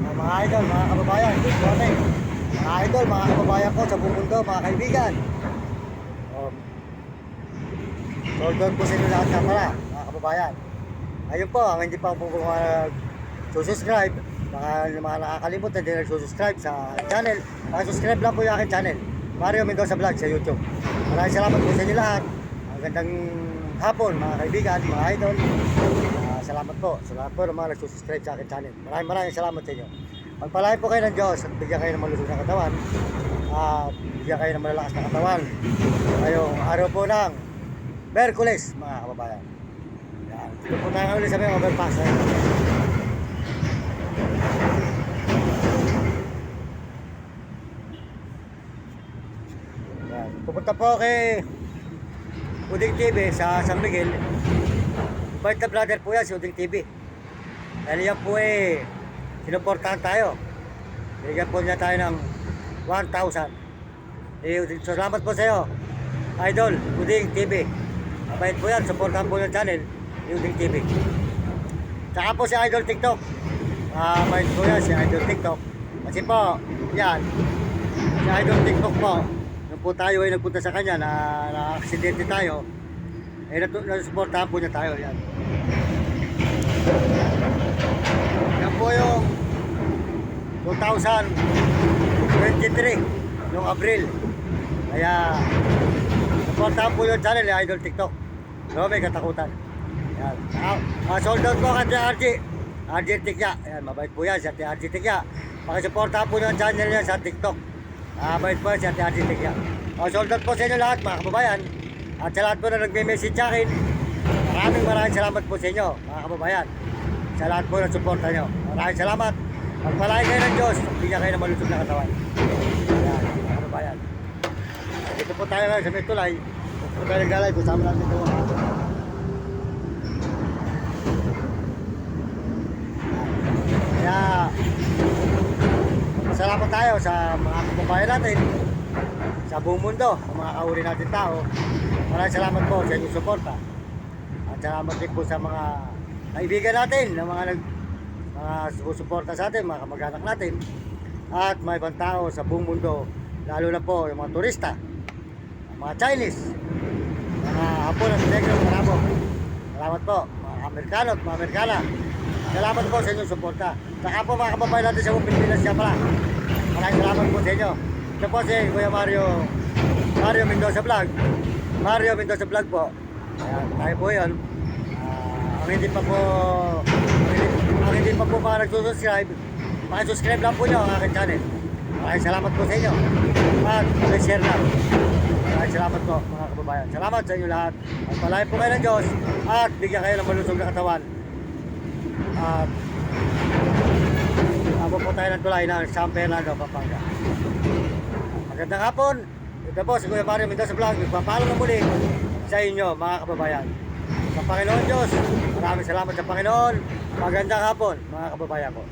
Mga idol, mga kababayan, good morning. Mga idol, mga kababayan ko sa buong mundo, mga kaibigan. Um, Solved po sa inyo lahat nga pala, mga kababayan. Ayun po, ang hindi pa po susubscribe, mga nakakalimutan din nagsusubscribe sa channel. Subscribe lang po yung aking channel, Mario Mendoza Vlog sa YouTube. Maraming salamat po sa inyo lahat. Ang gandang hapon, mga kaibigan, mga idol. Salamat po sa lahat po ng mga nagsusubscribe sa aking channel. Maraming salamat sa inyo. Pagpalain po kayo ng Diyos at bigyan kayo ng malusog na katawan at bigyan kayo ng malalakas na katawan ngayong araw po ng Merkules, mga kababayan. Yan. Ito po tayo ulit sa may overpass. Yan. Pupunta po kay Uding TV sa San Miguel. Bait na brother po yan si Uding TV. Dahil yan po sinuportahan tayo. Bigyan po niya tayo ng 1,000. Salamat po sa iyo, Idol Uding TV. Mabait po yan, supportahan po yung channel Uding TV. Tsaka po si Idol TikTok. Mabait po yan si Idol TikTok. Kasi po, yan, si Idol TikTok po, nung po tayo ay nagpunta sa kanya na aksidente tayo, nasuportahan po niya tayo. Yan. Yan po yung 2023 noong Abril. Kaya supportahan po yung channel ni Idol TikTok. No, may katakutan. Yan. Sold out po kay RG. RG Tikya. Yan, mabait po yan si RG Tikya. Pakisuportahan po yung channel niya sa TikTok. Mabait po yan si RG Tikya. Sold out po sa inyo lahat, mga kababayan. At sa lahat po na nagme-message sa akin, maraming salamat po sa inyo, mga kababayan. Sa lahat po ng suporta nyo. Maraming salamat. Pagpalain kayo ng Diyos, bigyan kayo ng malusog na katawan. Yan, mga kababayan. Dito po tayo ngayon sa may tulay. Dito po tayo naglalay, kusama natin ito. Kaya, masalamat tayo sa mga kababayan natin, sa buong mundo, sa mga kauri natin tao. Maraming salamat po sa inyong suporta. At salamat din po sa mga kaibigan natin, na mga susuporta sa atin, mga kamag-anak natin, at mga ibang tao sa buong mundo, lalo na po yung mga turista, mga Chinese, mga Hapon at Negro, salamat po, mga Amerikano at mga Amerikana. Salamat po sa inyong suporta. Saka po mga kababayan natin sa buong Pilipinas siya pala. Maraming salamat po sa inyo. Ito po si Kuya Mario Mendoza Vlog. Mario Mendoza Vlog po. Ayan, tayo po yun. Ang hindi pa po mga nagsusubscribe, makisubscribe lang po nyo ang aking channel. Maraming salamat po sa inyo. At share lang. Maraming salamat po, mga kababayan. Salamat sa inyo lahat. At palain po kayo ng Diyos at bigyan kayo ng malusog na katawan. At abot po tayo ng tulay ng San Fernando, Pampanga. Magandang hapon. Ito po si Kuya Mario Mendoza Vlog. Nagpapalo na muli sa inyo, mga kababayan. Sa Panginoon Diyos, maraming salamat sa Panginoon. Magandang hapon, mga kababayan ko.